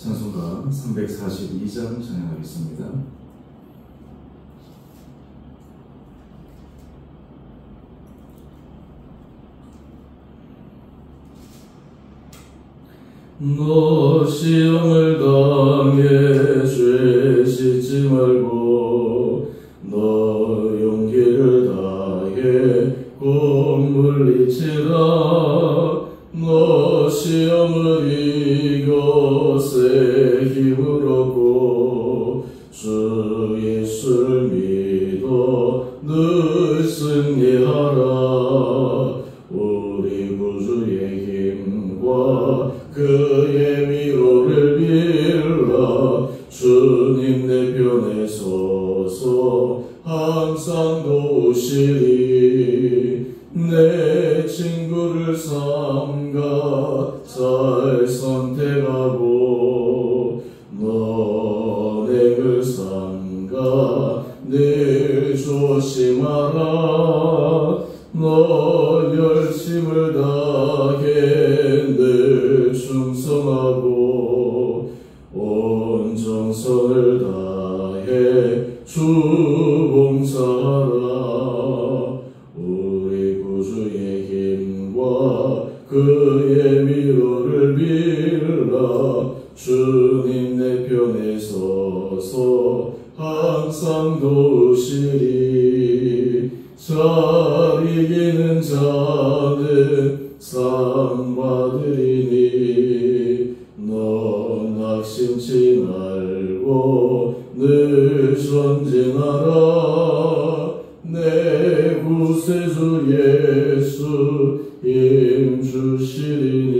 찬송가 342장 찬양하겠습니다. 너 시험을 당해 죄 씻지 말고 너 용기를 다해 곧 물리치라. 너 시험을 이겨 새 힘을 얻고 주 예수를 믿어 늘 승리하라. 우리 구주의 힘과 그의 위로를 빌라. 주님 내 편에 서서 항상 도우시리. 내 친구를 삼가 잘 선택하고 너네를 삼가 늘 조심하라. 너 열심을 다해 늘 충성하고 온 정성을 다해 주 봉사하라. 우리 구주의 힘과 그의 위로를 빌라. 주님 내 편에 서서 항상 도우시리. 잘 이기는 자는 상 받으리니 너 낙심치 말고 늘 전진하라. 내 구세주 예수 힘 주시리니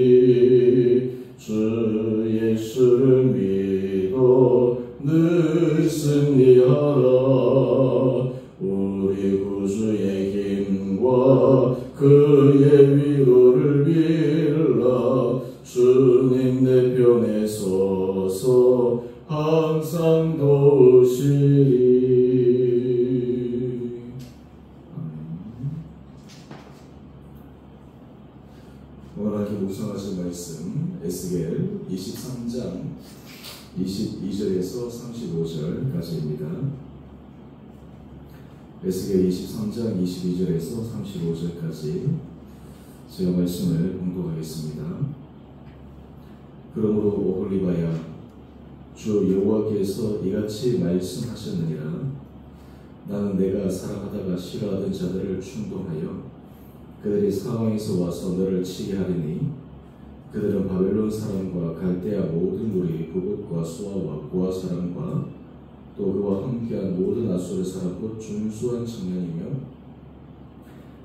주 예수를 믿어 늘 승리하라. 우리 구주의 힘과 그의 위로를 빌라. 주님 내 편에 서서 항상 도우시리. 오늘 함께 묵상하실 말씀 에스겔 23장 22절에서 35절까지입니다. 에스겔 23장 22절에서 35절까지 제가 말씀을 봉독하겠습니다. 그러므로 오홀리바야, 주 여호와께서 이같이 말씀하셨느니라. 나는 내가 사랑하다가 싫어하던 자들을 충동하여 그들이 사방에서 와서 너를 치게 하리니 그들은 바벨론 사람과 갈대아 모든 무리 부봇과 수아와 고아 사람과 또 그와 함께한 모든 아수르 사람 곧 준수한 청년이며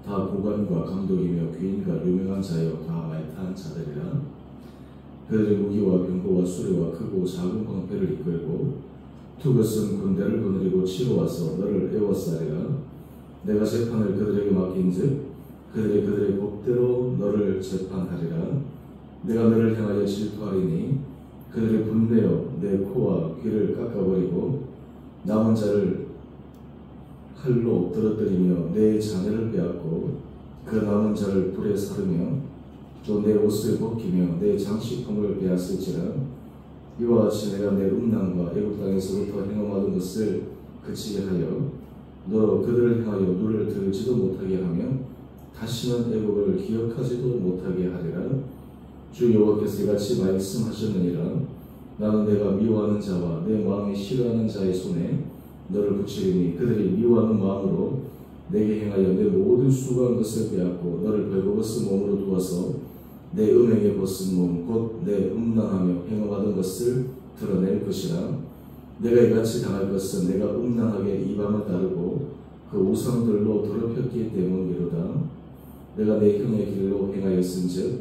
다 고관과 감독이며 귀인과 유명한 자여 다 말타한 자들이라. 그들의 무기와 병거와 수레와 크고 작은 방패를 이끌고 투것은 군대를 거느리고 치러 와서 너를 에워싸리라. 내가 재판을 그들에게 맡긴즉 그들의 법대로 너를 재판하리라. 내가 너를 향하여 질투하리니 그들의 분내어 내 코와 귀를 깎아버리고 남은 자를 칼로 엎드러뜨리며 내 자녀를 빼앗고 그 남은 자를 불에 사르며 또 내 옷을 벗기며 내 장식품을 빼앗을지라. 이와 같이 내가 내 음란과 애국 땅에서부터 행함하던 것을 그치게 하여 너로 그들을 향하여 눈을 들지도 못하게 하며 다시는 애국을 기억하지도 못하게 하리라. 주 여호와께서 이같이 말씀하셨느니라. 나는 내가 미워하는 자와 내 마음이 싫어하는 자의 손에 너를 붙이리니 그들이 미워하는 마음으로 내게 행하여 내 모든 수고한 것을 빼앗고 너를 벌거벗은 몸으로 두어서 내 음행에 벗은 몸 곧 내 음란하며 행함하던 것을 드러낼 것이라. 내가 이같이 당할 것은 내가 음란하게 이방을 따르고 그 우상들로 더럽혔기 때문이로다. 내가 내 형의 길로 행하였은즉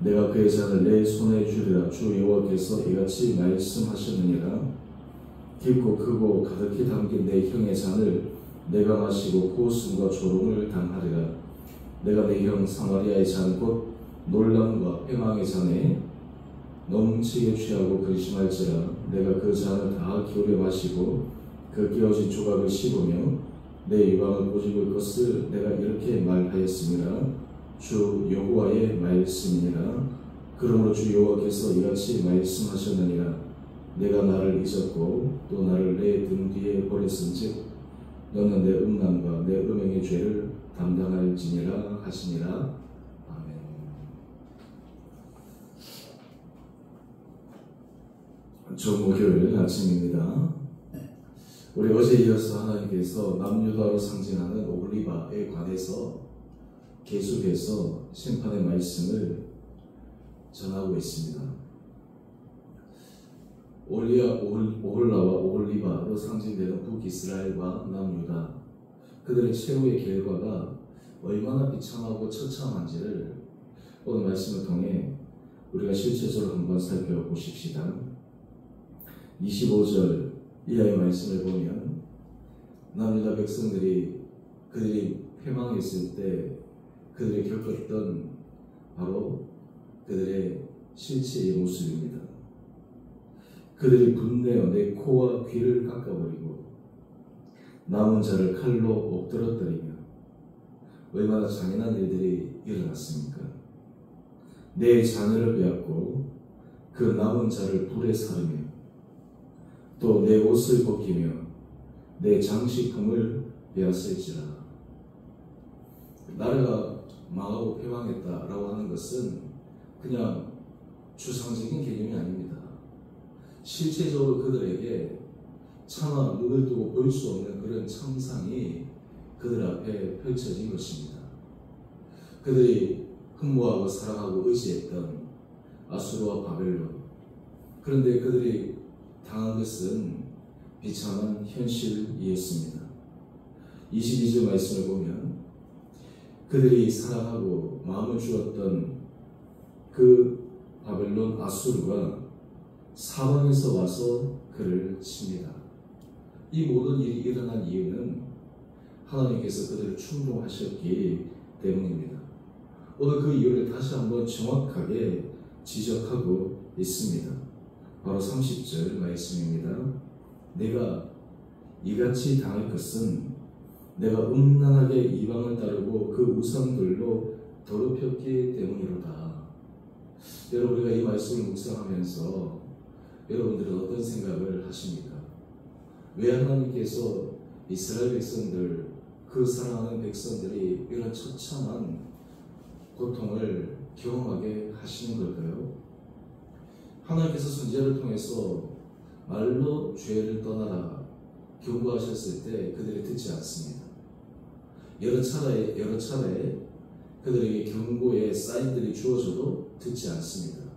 내가 그의 잔을 내 손에 주리라. 주 여호와께서 이같이 말씀하셨느니라. 깊고 크고 가득히 담긴 내 형의 잔을 내가 마시고 고순과 조롱을 당하리라. 내가 내 형 사마리아의 잔 곧 놀람과 패망의 잔에 넘치게 취하고 근심할지라. 내가 그 잔을 다 기울여 마시고 그 끼어진 조각을 씹으며 내 유방을 꼬집을 것을 내가 이렇게 말하였습니다. 주 여호와의 말씀이니라. 그러므로 주 여호와께서 이같이 말씀하셨느니라. 내가 나를 잊었고 또 나를 내 등 뒤에 버렸은즉 너는 내 음란과 내 음행의 죄를 담당할지니라 하시니라. 아멘. 목요일 아침입니다. 우리 어제 이어서 하나님께서 남유다로 상징하는 올리바에 관해서 계속해서 심판의 말씀을 전하고 있습니다. 오홀라와 오홀리바로 상징되는 북이스라엘과 남유다, 그들의 최후의 결과가 얼마나 비참하고 처참한지를 오늘 말씀을 통해 우리가 실체적으로 한번 살펴보십시다. 25절 이하의 말씀을 보면 남유다 백성들이 그들이 패망했을 때 그들이 겪었던 바로 그들의 실체의 모습입니다. 그들이 분내어 내 코와 귀를 깎아버리고 남은 자를 칼로 엎드러뜨리며 얼마나 잔인한 일들이 일어났습니까? 내 자녀를 빼앗고 그 남은 자를 불에 사르며 또 내 옷을 벗기며 내 장식품을 빼앗을지라. 나라가 망하고 패망했다라고 하는 것은 그냥 추상적인 개념이 아닙니다. 실제적으로 그들에게 차마 눈을 뜨고 볼 수 없는 그런 참상이 그들 앞에 펼쳐진 것입니다. 그들이 흠모하고 사랑하고 의지했던 아수르와 바벨론, 그런데 그들이 당한 것은 비참한 현실이었습니다. 22절 말씀을 보면 그들이 사랑하고 마음을 주었던 그 바벨론 아수르가 사방에서 와서 그를 칩니다. 이 모든 일이 일어난 이유는 하나님께서 그들을 충동하셨기 때문입니다. 오늘 그 이유를 다시 한번 정확하게 지적하고 있습니다. 바로 30절 말씀입니다. 내가 이같이 당할 것은 내가 음란하게 이방을 따르고 그 우상들로 더럽혔기 때문이로다. 여러분, 우리가 이 말씀을 묵상하면서 여러분들은 어떤 생각을 하십니까? 왜 하나님께서 이스라엘 백성들, 그 사랑하는 백성들이 이런 처참한 고통을 경험하게 하시는 걸까요? 하나님께서 선지자를 통해서 말로 죄를 떠나라 경고하셨을 때 그들이 듣지 않습니다. 여러 차례 그들에게 경고의 사인들이 주어져도 듣지 않습니다.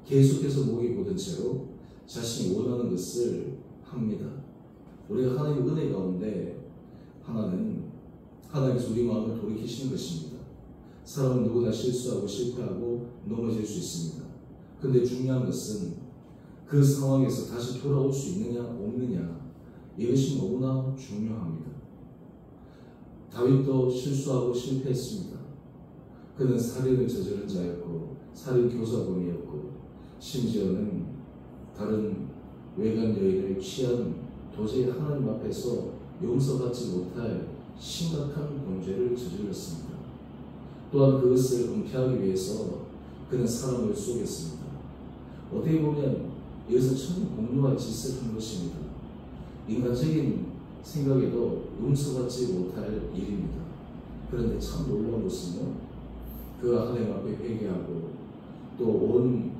계속해서 목이 곧은 채로 자신이 원하는 것을 합니다. 우리가 하나님의 은혜 가운데 하나님께서 우리 마음을 돌이키시는 것입니다. 사람은 누구나 실수하고 실패하고 넘어질 수 있습니다. 그런데 중요한 것은 그 상황에서 다시 돌아올 수 있느냐 없느냐, 이것이 너무나 중요합니다. 다윗도 실수하고 실패했습니다. 그는 살인을 저지른 자였고 살인 교사범이었고 심지어는 다른 외간 여인을 취한 도저히 하나님 앞에서 용서받지 못할 심각한 범죄를 저질렀습니다. 또한 그것을 은폐하기 위해서 그는 사람을 쏘겠습니다. 어떻게 보면 이것은 참 공로할 짓을 한 것입니다. 인간적인 생각에도 용서받지 못할 일입니다. 그런데 참 놀라운 것은요, 그가 하나님 앞에 회개하고 또 온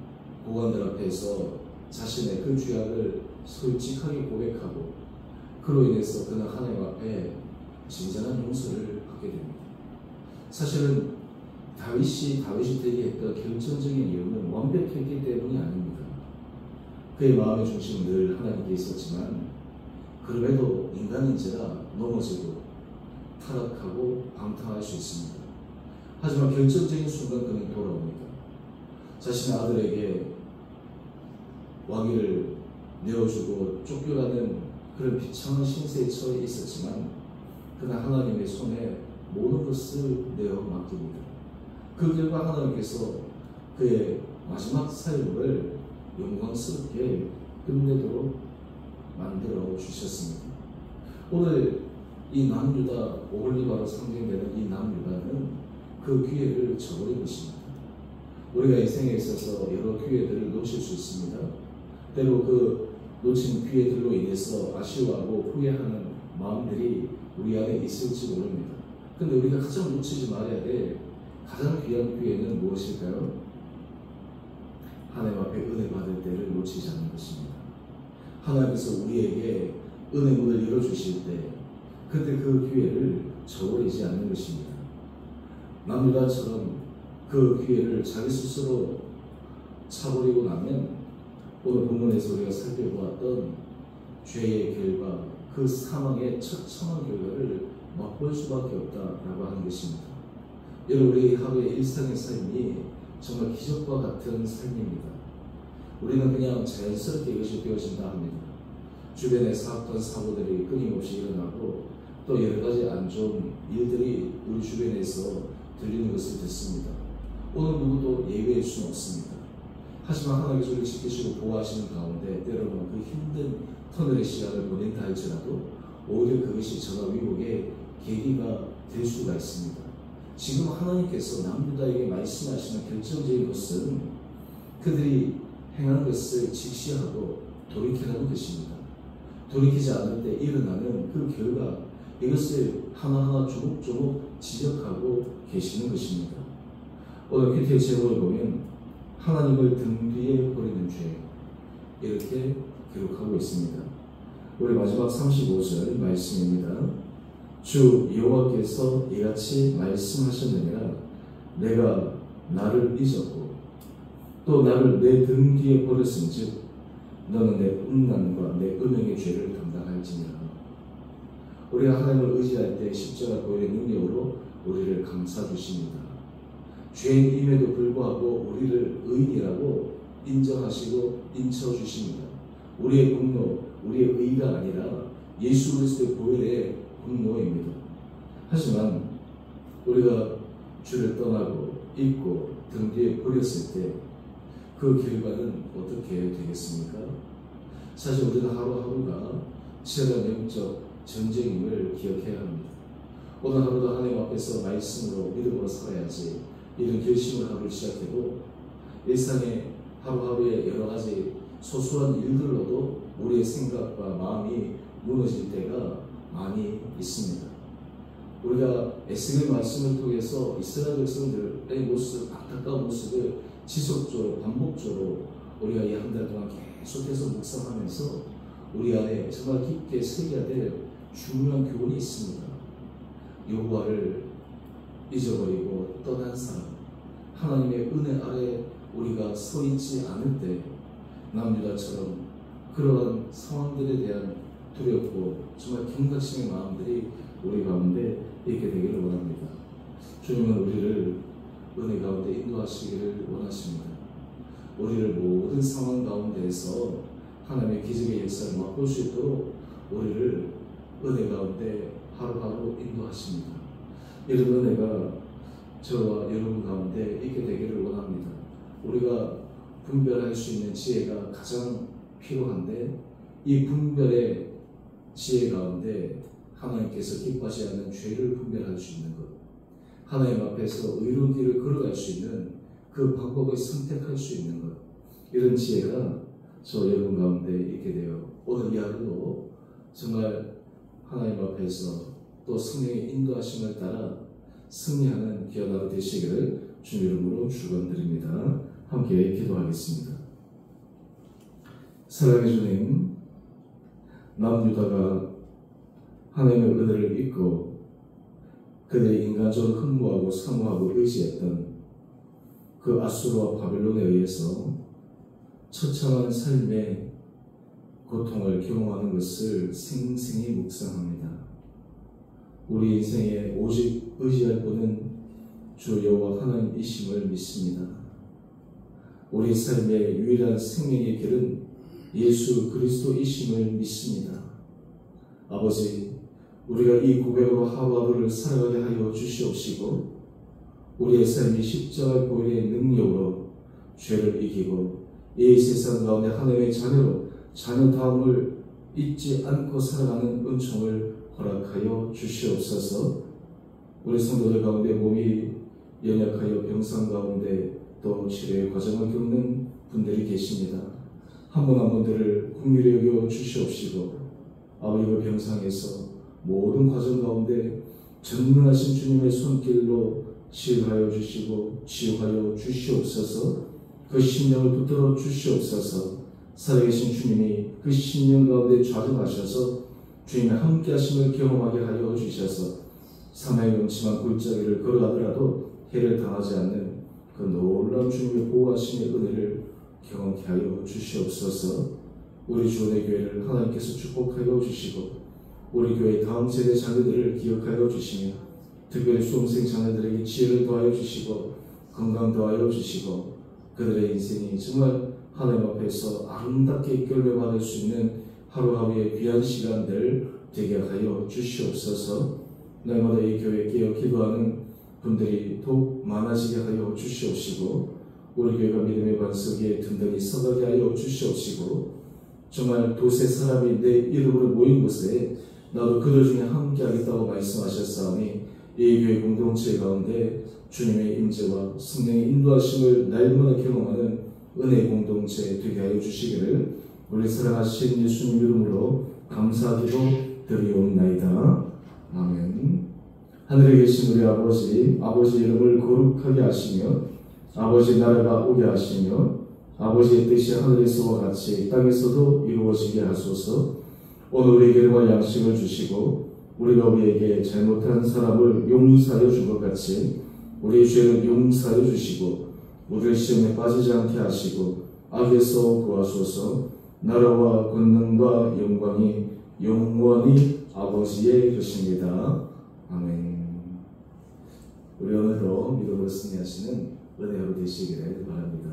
고관들 앞에서 자신의 그 죄악을 솔직하게 고백하고 그로 인해서 그는 하나님 앞에 진정한 용서를 받게 됩니다. 사실은 다윗이 되게 했던 결정적인 이유는 완벽했기 때문이 아닙니다. 그의 마음의 중심은 늘 하나님께 있었지만 그럼에도 인간인지라 넘어지고 타락하고 방탕할 수 있습니다. 하지만 결정적인 순간 그는 돌아옵니다. 자신의 아들에게 왕위를 내어주고 쫓겨가는 그런 비참한 신세에 처해 있었지만 그는 하나님의 손에 모든 것을 내어 맡깁니다. 그 결과 하나님께서 그의 마지막 삶을 영광스럽게 끝내도록 만들어 주셨습니다. 오늘 이 남유다, 오홀리바로 상징되는 이 남유다는 그 기회를 저버린 것입니다. 우리가 인생에 있어서 여러 기회들을 놓칠 수 있습니다. 때로 그 놓친 기회들로 인해서 아쉬워하고 후회하는 마음들이 우리 안에 있을지 모릅니다. 근데 우리가 가장 놓치지 말아야 될 가장 귀한 기회는 무엇일까요? 하나님 앞에 은혜 받을 때를 놓치지 않는 것입니다. 하나님께서 우리에게 은혜 문을 열어주실 때 그때 그 기회를 저버리지 않는 것입니다. 남유다처럼 그 기회를 자기 스스로 차버리고 나면 오늘 본문에서 우리가 살펴보았던 죄의 결과, 그 사망의 처참한 결과를 맛볼 수밖에 없다라고 하는 것입니다. 여러분, 우리 하루의 일상의 삶이 정말 기적과 같은 삶입니다. 우리는 그냥 자연스럽게 이것이 되어진다 합니다. 주변에 사건, 사고들이 끊임없이 일어나고 또 여러 가지 안 좋은 일들이 우리 주변에서 들리는 것을 듣습니다. 오늘 누구도 예외일 수는 없습니다. 하지만 하나님께서 우리를 지키시고 보호하시는 가운데 때로는 그 힘든 터널의 시간을 보낸다 할지라도 오히려 그것이 저가 위복의 계기가 될 수가 있습니다. 지금 하나님께서 남유다에게 말씀하시는 결정적인 것은 그들이 행한 것을 직시하고 돌이키라는 것입니다. 돌이키지 않을 때 일어나는 그 결과, 이것을 하나하나 조목조목 지적하고 계시는 것입니다. 오늘 퀴트의 제목을 보면 하나님을 등 뒤에 버리는 죄, 이렇게 기록하고 있습니다. 우리 마지막 35절 말씀입니다. 주 여호와께서 이같이 말씀하셨느니라. 내가 나를 잊었고 또 나를 내 등 뒤에 버렸은즉 너는 내 음란과 내 음행의 죄를 담당할지니라. 우리가 하나님을 의지할 때 십자가 보혈의 능력으로 우리를 감싸주십니다. 죄인임에도 불구하고 우리를 의인이라고 인정하시고 인쳐주십니다. 우리의 공로, 우리의 의가 아니라 예수 그리스도의 보혈의 공로입니다. 하지만 우리가 주를 떠나고 잊고 등 뒤에 버렸을 때 그 결과는 어떻게 되겠습니까? 사실 우리는 하루하루가 치열한 영적 전쟁임을 기억해야 합니다. 오늘 하루도 하나님 앞에서 말씀으로 믿음으로 살아야지, 이런 결심을 하루를 시작해도 일상의 하루하루의 여러 가지 소소한 일들로도 우리의 생각과 마음이 무너질 때가 많이 있습니다. 우리가 에스겔 말씀을 통해서 이스라엘 백성들의 모습, 안타까운 모습을 지속적으로 반복적으로 우리가 이 한 달 동안 계속해서 묵상하면서 우리 안에 정말 깊게 새겨야 될 중요한 교훈이 있습니다. 여호와를 잊어버리고 떠난 사람, 하나님의 은혜 아래 우리가 서 있지 않을 때 남유다처럼 그러한 상황들에 대한 두렵고 정말 경각심의 마음들이 우리 가운데 있게 되기를 원합니다. 주님은 우리를 은혜 가운데 인도하시기를 원하십니다. 우리를 모든 상황 가운데에서 하나님의 기적의 역사를 맛볼 수 있도록 우리를 은혜 가운데 하루하루 인도하십니다. 이런 은혜가 저와 여러분 가운데 있게 되기를 원합니다. 우리가 분별할 수 있는 지혜가 가장 필요한데, 이 분별의 지혜 가운데 하나님께서 기뻐하지 않는 죄를 분별할 수 있는 것, 하나님 앞에서 의로운 길을 걸어갈 수 있는 그 방법을 선택할 수 있는 것, 이런 지혜가 저 여러분 가운데 있게 되어 오늘 이 하루도 정말 하나님 앞에서 또 성령의 인도하심을 따라 승리하는 귀한 하루 되시기를 주님 이름으로 축원드립니다. 함께 기도하겠습니다. 사랑의 주님, 남유다가 하나님의 은혜를 잊고 그들의 인간적으로 흠모하고 사모하고 의지했던 그 아수르와 바벨론에 의해서 처참한 삶의 고통을 경험하는 것을 생생히 묵상합니다. 우리 인생에 오직 의지할 분은 주 여호와 하나님이심을 믿습니다. 우리 삶의 유일한 생명의 길은 예수 그리스도이심을 믿습니다. 아버지, 우리가 이 고백으로 하루하루를 살아가게 하여 주시옵시고 우리의 삶이 십자가 보혈의 능력으로 죄를 이기고 이 세상 가운데 하나님의 자녀로 자녀다움을 잊지 않고 살아가는 은총을 허락하여 주시옵소서. 우리 성도들 가운데 몸이 연약하여 병상 가운데 또 치료의 과정을 겪는 분들이 계십니다. 한 분 한 분들을 긍휼히 여겨 주시옵시고 아버지 그 병상에서 모든 과정 가운데 전능하신 주님의 손길로 치유하여 주시고 치유하여 주시옵소서. 그 심령을 붙들어 주시옵소서. 살아계신 주님이 그 심령 가운데 좌정하셔서 주님의 함께 하심을 경험하게 하여 주셔서 사망의 음침한 골짜기를 걸어가더라도 해를 당하지 않는 그 놀라운 주님의 보호하심의 은혜를 경험케 하여 주시옵소서. 우리 주원의 교회를 하나님께서 축복하여 주시고 우리 교회 다음 세대 자녀들을 기억하여 주시며 특별히 수험생 자녀들에게 지혜를 더하여 주시고 건강 더하여 주시고 그들의 인생이 정말 하나님 앞에서 아름답게 결례받을 수 있는 하루하루의 귀한 시간들 되게 하여 주시옵소서. 날마다 이 교회에 깨어 기도하는 분들이 더욱 많아지게 하여 주시옵시고 우리 교회가 믿음의 반석에 든든히 서가게 하여 주시옵시고 정말 두세 사람이 내 이름으로 모인 곳에 나도 그들 중에 함께 하겠다고 말씀하셨사오니 이 교회 공동체 가운데 주님의 임재와 성령의 인도하심을 날마다 경험하는 은혜 공동체 되게 하여 주시기를 우리 사랑하신 예수님 이름으로 감사기도 드리옵나이다. 아멘. 하늘에 계신 우리 아버지 이름을 거룩하게 하시며 아버지 나라가 오게 하시며 아버지의 뜻이 하늘에서와 같이 땅에서도 이루어지게 하소서. 오늘 우리에게 양식을 주시고 우리가 우리에게 잘못한 사람을 용서하여 준 것 같이 우리의 죄를 용서하여 주시고 우리의 시험에 빠지지 않게 하시고 악에서 구하소서. 나라와 권능과 영광이 영원히 아버지의 것입니다. 아멘. 우리 오늘도 믿음으로 승리하시는 은혜 하루 되시기를 바랍니다.